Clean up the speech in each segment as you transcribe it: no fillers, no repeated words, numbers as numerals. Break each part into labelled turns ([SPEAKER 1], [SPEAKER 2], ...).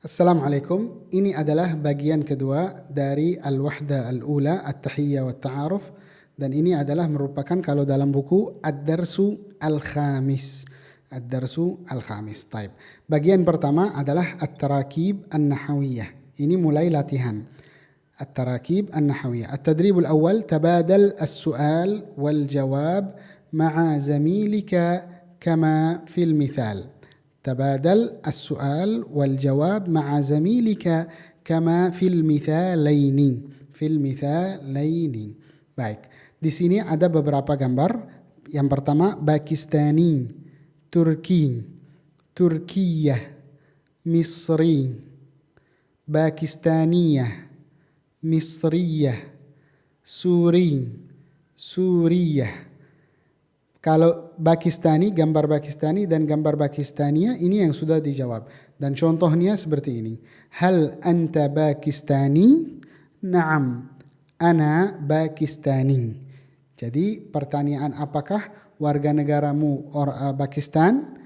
[SPEAKER 1] Assalamualaikum. Ini adalah bagian kedua dari al-wahda al-ula, at-tahiyyah wa ta'aruf. Dan ini adalah merupakan kalau dalam buku ad-darsu al-khamis. Ad-darsu al-khamis. Taib. Bagian pertama adalah at-tarakib an-nahawiyah. Ini mulai latihan. At-tarakib an-nahawiyah. At-tadrib al-awwal tabadal as-su'al wal-jawab ma'a zamilika kama fil mithal. تبادل السؤال والجواب مع زميلك كما في المثالين. Baik. Di sini ada beberapa gambar. Yang pertama Pakistani, Turki, Turkiyah, Misri, Pakistaniyah, Misriyah, Suri, Suriyah. Kalau Pakistani, gambar Pakistani dan gambar Pakistania ini yang sudah dijawab. Dan contohnya seperti ini. Hal anta Pakistani? Naam, ana Pakistani. Jadi pertanyaan apakah warga negaramu Pakistan?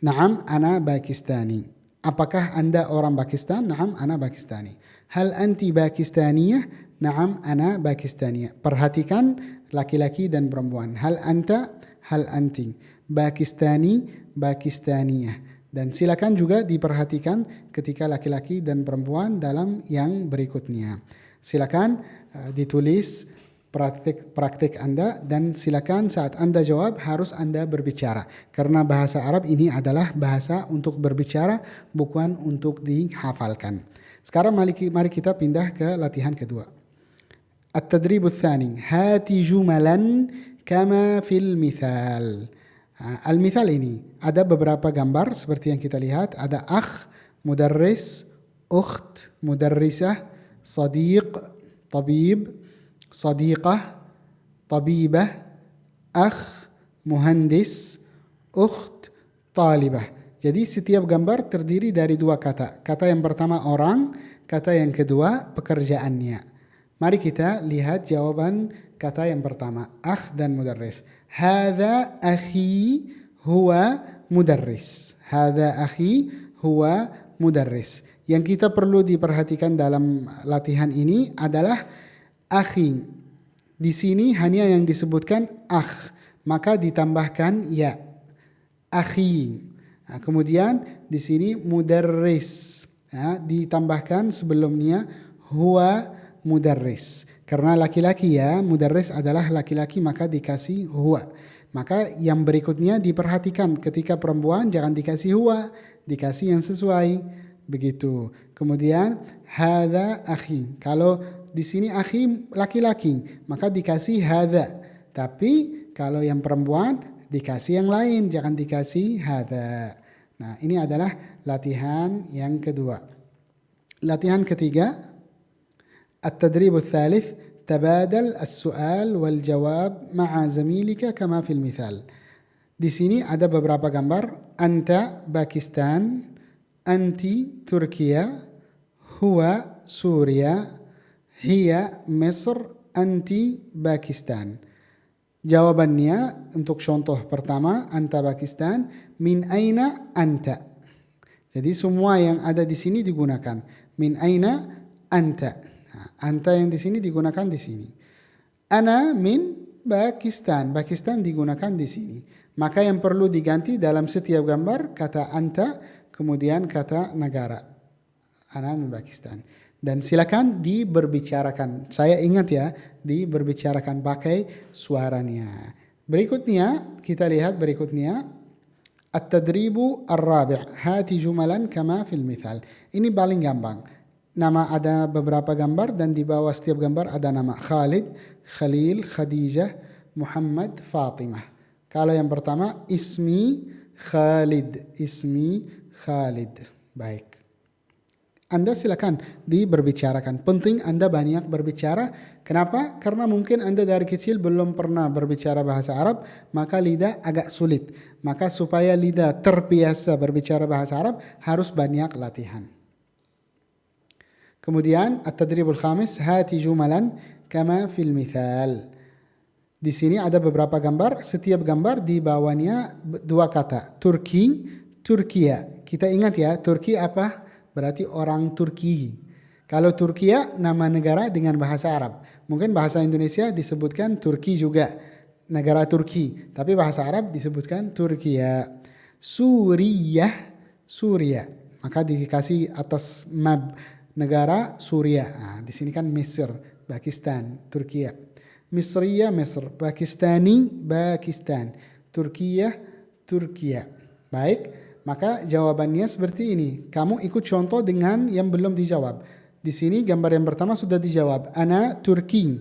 [SPEAKER 1] Naam, ana Pakistani. Apakah anda orang Pakistan? Naam, ana Pakistani. Hal anti Pakistaniyah? Naam, ana Pakistaniyah. Perhatikan laki-laki dan perempuan. Hal anta, hal anti. Pakistani, Pakistaniyah. Dan silakan juga diperhatikan ketika laki-laki dan perempuan dalam yang berikutnya. Silakan ditulis praktik Anda dan silakan saat Anda jawab harus Anda berbicara. Karena bahasa Arab ini adalah bahasa untuk berbicara, bukan untuk dihafalkan. Sekarang mari kita pindah ke latihan kedua. التدريب الثاني هات جملا كما في المثال. Al-mithal ini ada beberapa gambar seperti yang kita lihat. Ada akh, mudarris, ukht, mudarrisah, sadiq, tabib, sadiqah, tabibah, akh, muhandis, ukht, talibah. Jadi setiap gambar terdiri dari dua kata. Kata yang pertama orang, kata yang kedua pekerjaannya. Mari kita lihat jawaban kata yang pertama, akh dan mudarris. Hadza akhi huwa mudarris. Hadza akhi huwa mudarris. Yang kita perlu diperhatikan dalam latihan ini adalah akhi. Di sini hanya yang disebutkan akh, maka ditambahkan ya. Akhi. Nah, kemudian di sini mudarris. Nah, ditambahkan sebelumnya huwa mudarris. Karena laki-laki ya, mudarris adalah laki-laki maka dikasih huwa. Maka yang berikutnya diperhatikan ketika perempuan jangan dikasih huwa, dikasih yang sesuai. Begitu. Kemudian hadza akhi. Kalau di sini akhi laki-laki, maka dikasih hadza. Tapi kalau yang perempuan dikasih yang lain, jangan dikasih hadza. Nah, ini adalah latihan yang kedua. Latihan ketiga, التدريب الثالث تبادل السؤال والجواب مع زميلك كما في المثال. Di sini ada beberapa gambar. Anta Pakistan, anti Turkiya, huwa Suria, hiya Mesr, anti Pakistan. Jawabannya untuk contoh pertama, anta Pakistan, min aina anta. Jadi semua yang ada di sini digunakan. Min aina anta. Anta yang di sini digunakan di sini. Ana min Pakistan. Pakistan digunakan di sini. Maka yang perlu diganti dalam setiap gambar kata anta, kemudian kata negara. Ana min Pakistan. Dan silakan diberbicarakan. Saya ingat ya, diberbicarakan pakai suaranya. Berikutnya, kita lihat berikutnya. At-tadribu ar-rabi'. Hati jumalan kama fil mithal. Ini paling gampang. Nama ada beberapa gambar dan di bawah setiap gambar ada nama Khalid, Khalil, Khadijah, Muhammad, Fatimah. Kalau yang pertama ismi Khalid, ismi Khalid. Baik. Anda silakan diberbicarakan. Penting Anda banyak berbicara. Kenapa? Karena mungkin Anda dari kecil belum pernah berbicara bahasa Arab, maka lidah agak sulit. Maka supaya lidah terbiasa berbicara bahasa Arab harus banyak latihan. Kemudian at-tadribul khamis hati jumalan kama fil mithal. Di sini ada beberapa gambar, setiap gambar di bawahnya dua kata, Turki, Turkiya. Kita ingat ya, Turki apa? Berarti orang Turki. Kalau Turkiya nama negara dengan bahasa Arab. Mungkin bahasa Indonesia disebutkan Turki juga, negara Turki. Tapi bahasa Arab disebutkan Turkiya. Suriah, Suria. Maka dikasih atas map negara Suria. Nah, di sini kan Mesir, Pakistan, Turkiya. Misriya, Mesir. Pakistani, Pakistan. Turkiya, Turkiya. Baik, maka jawabannya seperti ini. Kamu ikut contoh dengan yang belum dijawab. Di sini gambar yang pertama sudah dijawab. Ana Turki.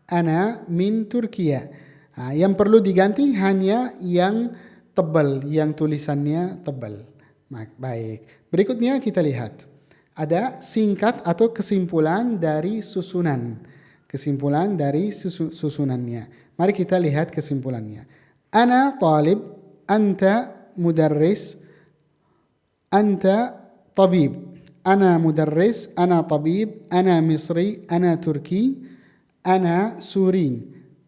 [SPEAKER 1] Ana min Turkiya. Nah, yang perlu diganti hanya yang tebal, yang tulisannya tebal. Baik, berikutnya kita lihat. Ada singkat atau kesimpulan dari susunan. Kesimpulan dari susunannya. Mari kita lihat kesimpulannya. Ana talib, anta mudarris, anta tabib. Ana mudarris, ana tabib, ana misri, ana turki, ana suri.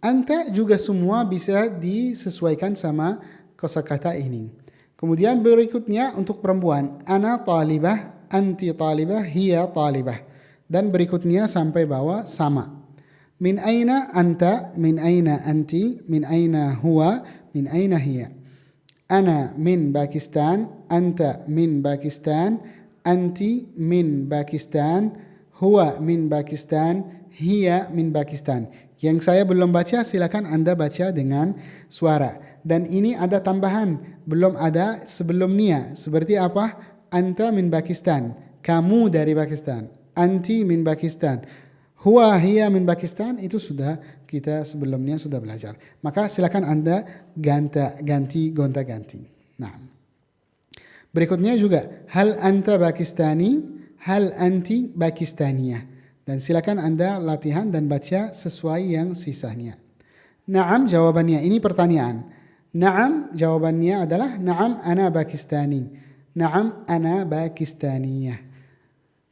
[SPEAKER 1] Anta juga semua bisa disesuaikan sama kosakata ini. Kemudian berikutnya untuk perempuan. Ana talibah, anti talibah, hiya talibah. Dan berikutnya sampai bawah sama. Min aina anta, min aina anti, min aina huwa, min aina hiya. Ana min Pakistan, anta min Pakistan, anti min Pakistan, huwa min Pakistan, hiya min Pakistan. Yang saya belum baca silakan Anda baca dengan suara. Dan ini ada tambahan, belum ada sebelumnya. Seperti apa? Anta min Pakistan, kamu dari Pakistan. Anti min Pakistan, huwa hiya min Pakistan, itu sudah kita sebelumnya sudah belajar. Maka silakan Anda ganti gonta-ganti. Nah, berikutnya juga hal anta Pakistani, hal anti Pakistaniyah. Dan silakan Anda latihan dan baca sesuai yang sisanya. Naam jawabannya, ini pertanyaan. Naam jawabannya adalah naam ana Pakistani. Naam ana Pakistaniyah.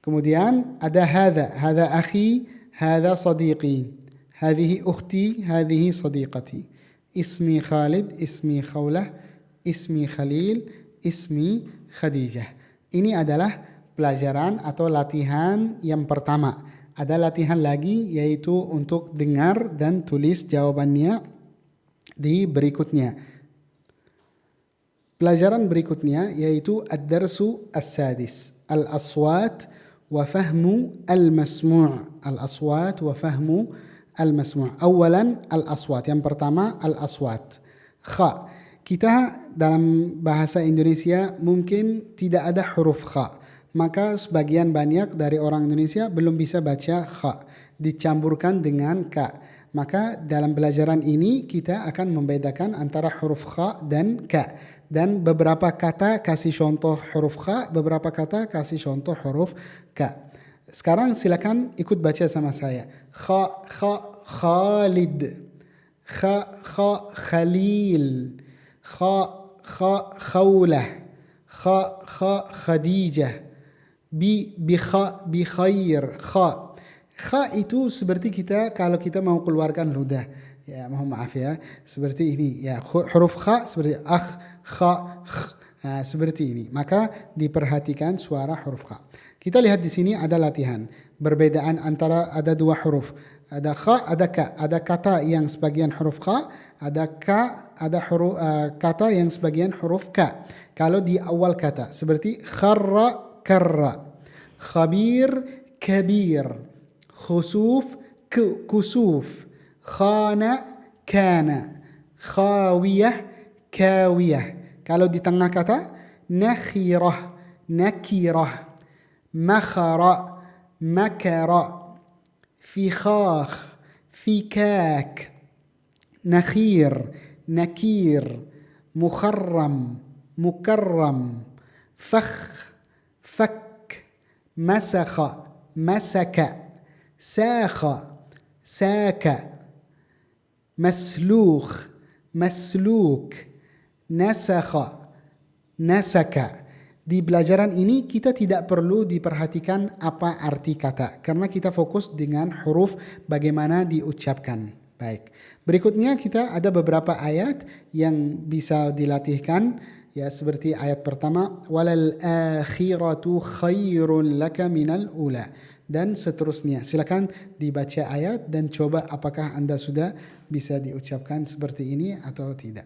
[SPEAKER 1] Kemudian ada hadha akhi, hadha sadiqi. Hadhihi ukhti, hadhihi sadiqati. Ismi Khalid, ismi Khawlah, ismi Khalil, ismi Khadijah. Ini adalah pelajaran atau latihan yang pertama. Ada latihan lagi yaitu untuk dengar dan tulis jawabannya di berikutnya. Pelajaran berikutnya yaitu ad-darsu as-sadis. Al-aswat wa fahmu al-masmu'. Al-aswat wa fahmu al-masmu'. Awalan al-aswat. Yang pertama al-aswat. Kha. Kita dalam bahasa Indonesia mungkin tidak ada huruf kha. Maka sebagian banyak dari orang Indonesia belum bisa baca kha. Dicampurkan dengan ka. Maka dalam pelajaran ini kita akan membedakan antara huruf kha dan ka. Dan beberapa kata kasih contoh huruf kha, beberapa kata kasih contoh huruf ka. Sekarang silakan ikut baca sama saya. Kha, Khalid. Kha, Khalil. Kha, Khawlah. Kha, Khadijah. Bi khair. Kha itu seperti kita kalau kita mau keluarkan ludah. Ya, mohon maaf ya. Seperti ini. Ya, huruf kha seperti kha, nah, seperti ini. Maka diperhatikan suara huruf kha. Kita lihat di sini ada latihan. Perbedaan antara ada dua huruf. Ada kha, ada ka. Ada kata yang sebagian huruf kha, ada ka, ada huruf kata yang sebagian huruf ka. Kalau di awal kata seperti kharra, karra, khabir, kabir, khusuf, kusuf, khana, kana, khawiyah, kawiyah. Kalau di tengah kata nakhirah, nakirah, makhara, makara, fikhakh, fikak, nakhir, nakir, mukharram, mukarram, fakh, fak, masakha, masaka, sakha, saka, maslukh, masluk, nasakha, nasaka. Di pelajaran ini kita tidak perlu diperhatikan apa arti kata karena kita fokus dengan huruf bagaimana diucapkan. Baik. Berikutnya kita ada beberapa ayat yang bisa dilatihkan, ya, seperti ayat pertama, walal akhiratu khairun laka minal ula, dan seterusnya. Silakan dibaca ayat dan coba apakah Anda sudah bisa diucapkan seperti ini atau tidak.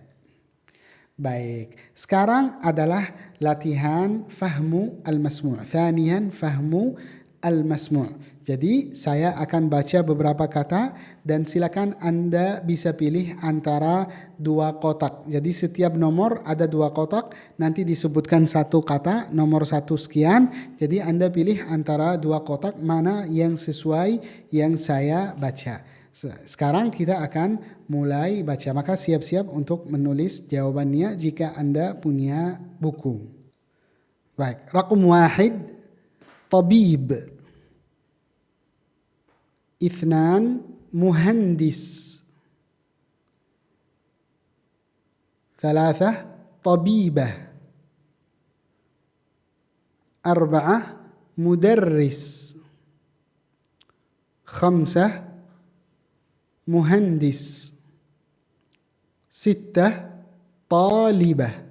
[SPEAKER 1] Baik, sekarang adalah latihan fahmu al-masmu'. Thaniyan fahmu al-masmu'. Jadi saya akan baca beberapa kata dan silakan Anda bisa pilih antara dua kotak. Jadi setiap nomor ada dua kotak, nanti disebutkan satu kata, nomor satu sekian. Jadi Anda pilih antara dua kotak mana yang sesuai yang saya baca. Sekarang kita akan mulai baca, maka siap-siap untuk menulis jawabannya jika Anda punya buku. Baik, raqam 1, tabib. 2, مهندس. 3، طبيبة. 4، مدرس. 5، مهندس. 6، طالبة.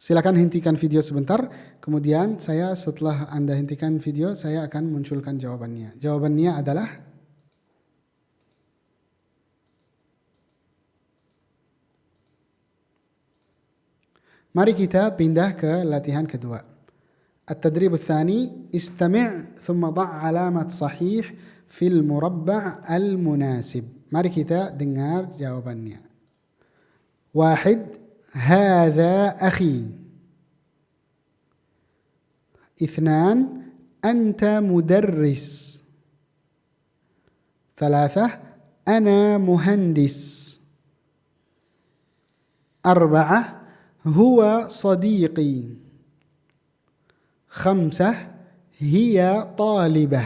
[SPEAKER 1] Silakan hentikan video sebentar, kemudian setelah Anda hentikan video, saya akan munculkan jawabannya. Jawabannya adalah mari kita pindah ke latihan kedua. At-tadrib ats-tsani, istami' thumma dha' alamat sahih fil murabba' al-munasib. Mari kita dengar jawabannya. 1, هذا أخي. 2، أنت مدرس. 3، أنا مهندس. 4، هو صديقي. 5، هي طالبة.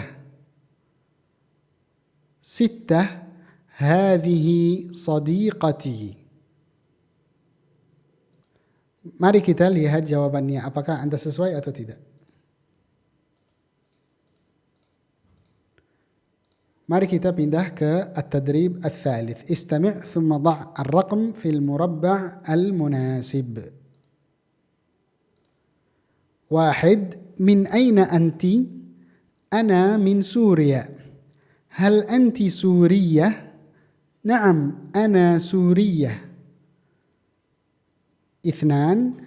[SPEAKER 1] 6، هذه صديقتي. Mari kita lihat jawabannya, apakah Anda sesuai atau tidak. Mari kita pindah ke at-tadrib ats-tsalits. Istami' thumma dha' ar-raqm fil murabba' al-munasib. 1، min aina anti? Ana min Suriya. Hal anti Suriyah? Na'am, ana Suriyah. 2،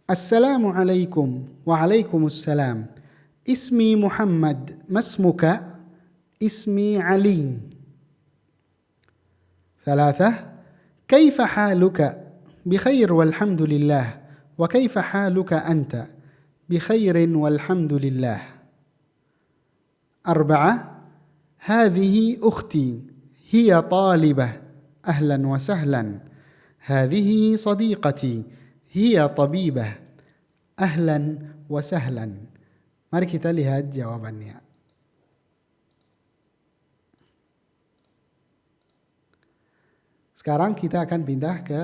[SPEAKER 1] السلام عليكم. وعليكم السلام. اسمي محمد. ما اسمك؟ اسمي علي. 3، كيف حالك؟ بخير والحمد لله. وكيف حالك أنت؟ بخير والحمد لله. 4، هذه أختي. هي طالبة. أهلا وسهلا. هذه صديقتي. هي طبيبة. أهلا وسهلا. Mari kita lihat jawabannya. Sekarang kita akan pindah ke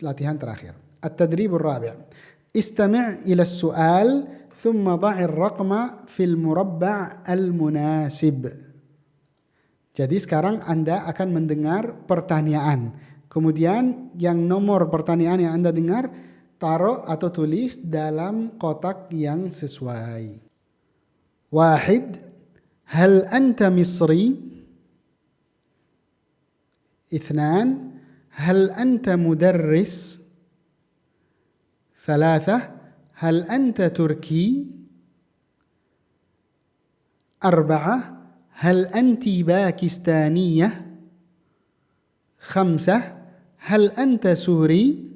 [SPEAKER 1] latihan terakhir. التدريب الرابع. استمع إلى السؤال ثم ضع الرقم في المربع المناسب. Jadi sekarang Anda akan mendengar pertanyaan. Kemudian yang nomor pertanyaan yang Anda dengar, taruh atau tulis dalam kotak yang sesuai. 1، هل أنت مصري؟ 2، هل أنت مدرس؟ 3، هل أنت تركي؟ 4، هل أنت باكستانية؟ 5، هل أنت سوري؟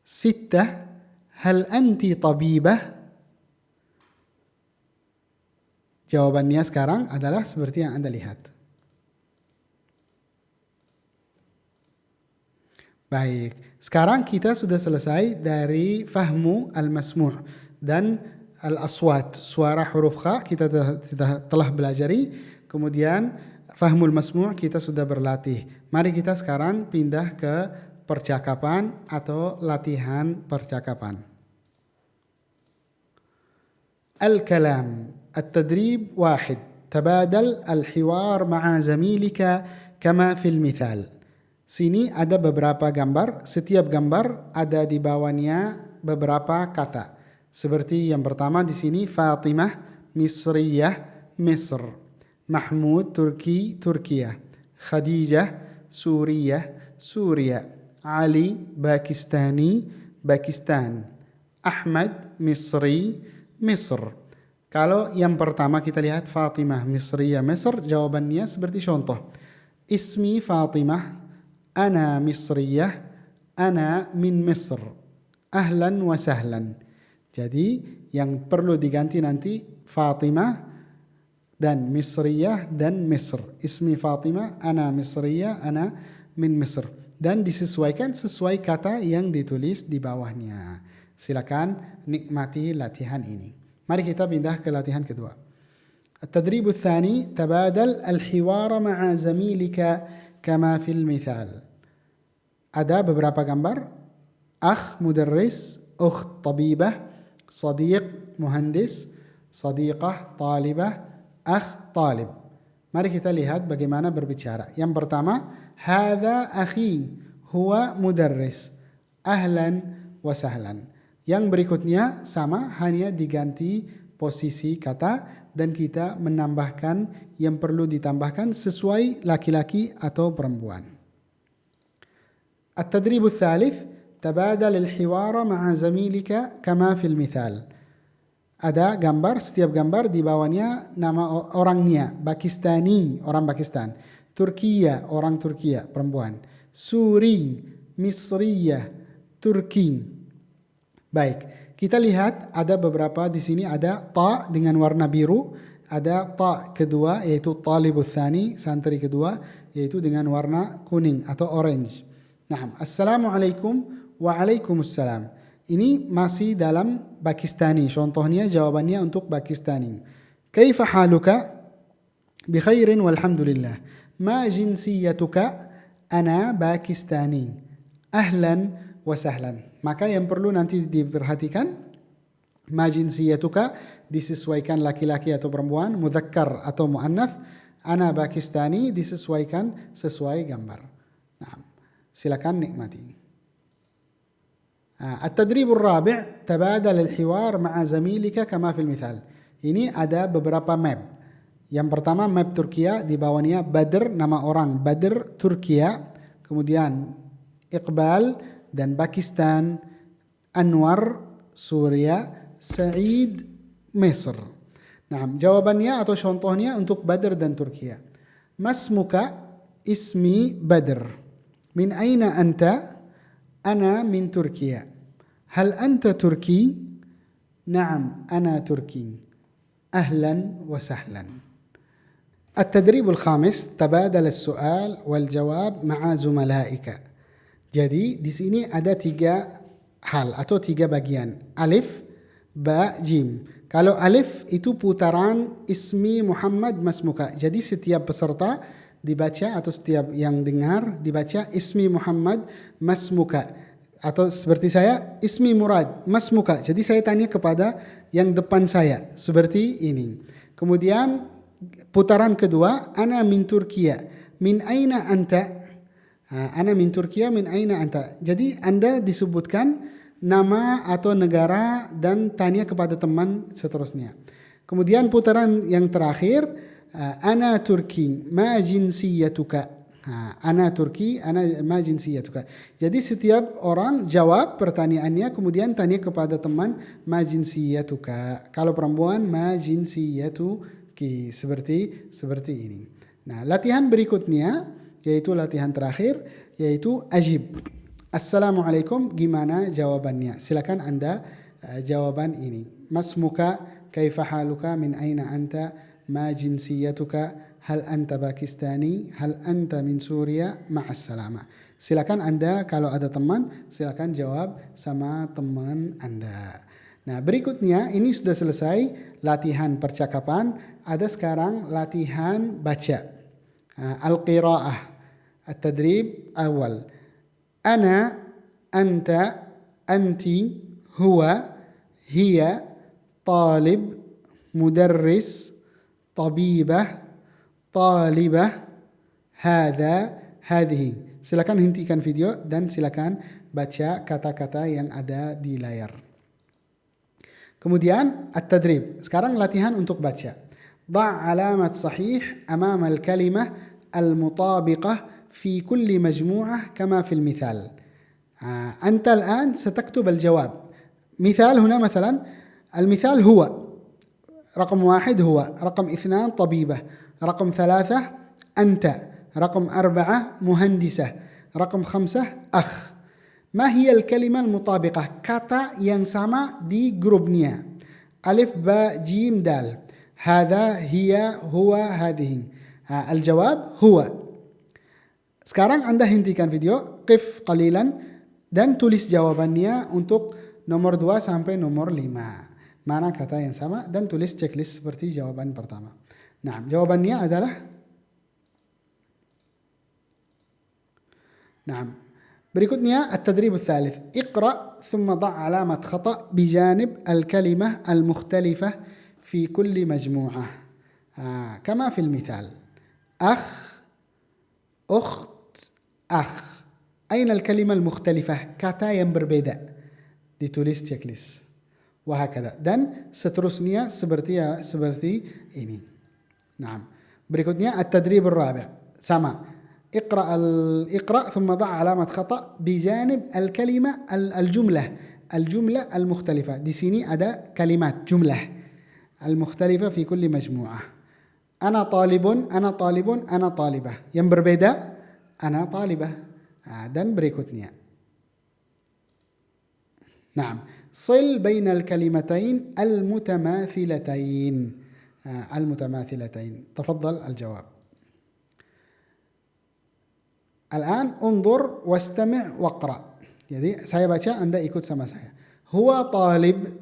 [SPEAKER 1] 6، هل أنت طبيبة؟ Jawabannya sekarang adalah seperti yang Anda lihat. Baik, sekarang kita sudah selesai dari fahmu al-masmu' dan al-aswat. Suara huruf kha kita telah belajari. Kemudian fahmul masmu' kita sudah berlatih. Mari kita sekarang pindah ke percakapan atau latihan percakapan. Al-kalam. At-tadrib 1. tabadal al-hiwar ma'a zamilika kama fil mithal. Sini ada beberapa gambar, setiap gambar ada di bawahnya beberapa kata. Seperti yang pertama di sini Fatimah Misriyah Misr, Mahmud Turki Turkiya, Khadijah Suriyah Suria, Ali Pakistani Pakistan, Ahmad Misri Misr. Kalau yang pertama kita lihat Fatimah Misriyah Misr, jawabannya seperti contoh. Ismi Fatimah, ana Misriyah, ana min Misr, ahlan wa sahlan. Jadi yang perlu diganti nanti Fatimah dan Misriyah dan Misr. Ismi Fatimah, ana Misriyah, ana min Misr. Dan disesuaikan sesuai kata yang ditulis di bawahnya. Silakan nikmati latihan ini. Mari kita pindah ke latihan kedua. التدريب الثاني تبادل الحوار مع زميلك كما في المثال. Ada beberapa gambar. Akh mudarris, ukht tabibah, sadiq muhandis, sadiqah talibah, akh talib. Mari kita lihat bagaimana berbicara. Yang pertama, hadza akhi huwa mudarris, ahlan wa sahlan. Yang berikutnya sama, hanya diganti posisi kata dan kita menambahkan yang perlu ditambahkan sesuai laki-laki atau perempuan. التدريب الثالث تبادل الحوار مع زميلك كما في المثال. Ada gambar, setiap gambar di bawahnya nama orangnya. Pakistani, orang Pakistan. Turkiya, orang Turkiya, perempuan. Suri, Misriyah, Turki. Baik, kita lihat ada beberapa di sini, ada ta dengan warna biru, ada ta kedua yaitu talibul thani, santri kedua, yaitu dengan warna kuning atau orange. Nah, assalamualaikum waalaikumsalam. Ini masih dalam Pakistani. Contohnya jawabannya untuk Pakistani. Kaifa haluka? Bi khairin walhamdulillah. Ma jinsiyatuka? Ana Pakistani. Ahlan wa sahlan. Maka yang perlu nanti diperhatikan, ma jinsiyatuka disesuaikan laki-laki atau perempuan, mudzakkar atau muannath, ana Pakistani disesuaikan sesuai gambar. Nah, silakan nikmati. التدريب الرابع تبادل الحوار مع زميلك كما في المثال. Ini ada beberapa map. Yang pertama map Turkiya, di bawahnya Badr, nama orang Badr Turkiya, kemudian Iqbal dan Pakistan, Anwar Suria, Sa'id Misr. Nah, jawabannya atau contohnya untuk Badr dan Turkiya. Masmuka? Ismi Badr. Min aina anta? Ana min Turkiya. Hal anta Turki? Naam, ana Turki. Ahlan wa sahlan. التدريب الخامس تبادل السؤال والجواب مع زملائك. Jadi di sini ada 3 hal atau 3 bagian. Alif, ba, jim. Kalau alif itu putaran ismi Muhammad masmuka. Jadi setiap peserta dibaca atau setiap yang dengar dibaca ismi Muhammad masmuka. Atau seperti saya, ismi Murad masmuka. Jadi saya tanya kepada yang depan saya. Seperti ini. Kemudian putaran kedua, ana min Turkiya. Min aina anta? Ana min Turkiya, min aina anta? Jadi Anda disebutkan nama atau negara dan tanya kepada teman seterusnya. Kemudian putaran yang terakhir, ana Turki, ma jinsiyatuka? Ana Turki, ana ma jinsiyatuka? Jadi setiap orang jawab pertanyaannya, kemudian tanya kepada teman, ma jinsiyatuka? Kalau perempuan, ma jinsiyatuki? Seperti ini. Nah, latihan berikutnya yaitu latihan terakhir, yaitu ajib. Assalamualaikum, gimana jawabannya? Silakan Anda jawaban ini. Masmuka, kaifa haluka, min aina anta, ma jinsiyatuka, hal anta Pakistani, hal anta min Suria, ma'assalama. Silakan Anda kalau ada teman, silakan jawab sama teman Anda. Nah, berikutnya ini sudah selesai latihan percakapan, ada sekarang latihan baca. Al-qira'ah. At-tadrib awal. Ana, anta, anti, huwa, hiya, talib, mudarris, طبيبة طالبة هذا هذه. Silakan hentikan video dan silakan baca kata-kata yang ada di layar. Kemudian at-tadrib. Sekarang latihan untuk baca. ضع علامة صحيح أمام الكلمة المطابقة في كل مجموعة كما في المثال. أنت الآن ستكتب الجواب. مثال هنا مثلا المثال هو رقم 1 هو، رقم 2 طبيبة، رقم 3 أنت، رقم 4 مهندسة، رقم 5 أخ. ما هي الكلمة المطابقة؟ kata yang sama di grupnya. ألف باء جيم دال. هذا هي هو هذه. الجواب هو. Sekarang Anda hentikan video, qif qalilan dan tulis jawabannya untuk nomor 2 sampai nomor 5. Mana kata yang sama dan tulis checklist seperti jawaban pertama. Nah, jawabannya adalah berikutnya التدريب الثالث. اقرأ ثم ضع علامة خطأ بجانب الكلمة المختلفة في كل مجموعة كما في المثال. أخ أخت أخ. أين الكلمة المختلفة؟ kata yang berbeda. Ditulis checklist. وهكذا. Dan seterusnya seperti ini. Nah, berikutnya التدريب الرابع. sama. اقرأ ثم ضع علامة خطأ بجانب الكلمة الجملة المختلفة. Di sini ada kalimat jumlah المختلفة في كل مجموعة. أنا طالب أنا طالب أنا طالبة. Yang berbeda أنا طالبة. Dan berikutnya. نعم. صل بين الكلمتين المتماثلتين. تفضل الجواب. الآن انظر واستمع واقرأ. Jadi saya baca, Anda ikut sama saya. هو طالب،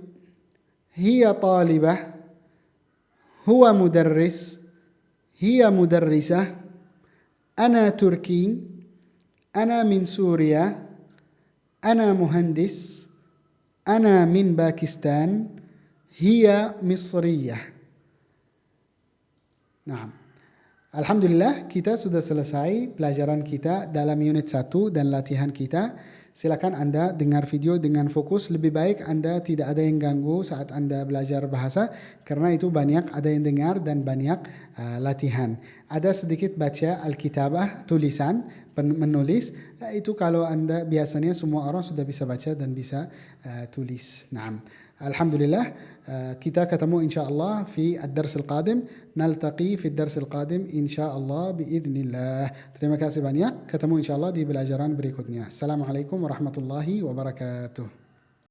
[SPEAKER 1] هي طالبة، هو مدرس، هي مدرسة، أنا تركي، أنا من سوريا، أنا مهندس، أنا من باكستان، هي مصرية. نعم. Alhamdulillah kita sudah selesai pelajaran kita dalam unit 1 dan latihan kita. Silakan Anda dengar video dengan fokus. Lebih baik Anda tidak ada yang ganggu saat Anda belajar bahasa, karena itu banyak ada yang dengar dan banyak latihan. Ada sedikit baca al-kitabah, tulisan, menulis. Itu kalau Anda biasanya semua orang sudah bisa baca dan bisa tulis. Naam. Alhamdulillah kita ketemu insyaallah fi ad-dars al-qadim. Naltaqi fi ad-dars al-qadim insyaallah biidznillah. Terima kasih banyak. Ketemu insyaallah di pelajaran berikutnya. Assalamualaikum warahmatullahi wabarakatuh.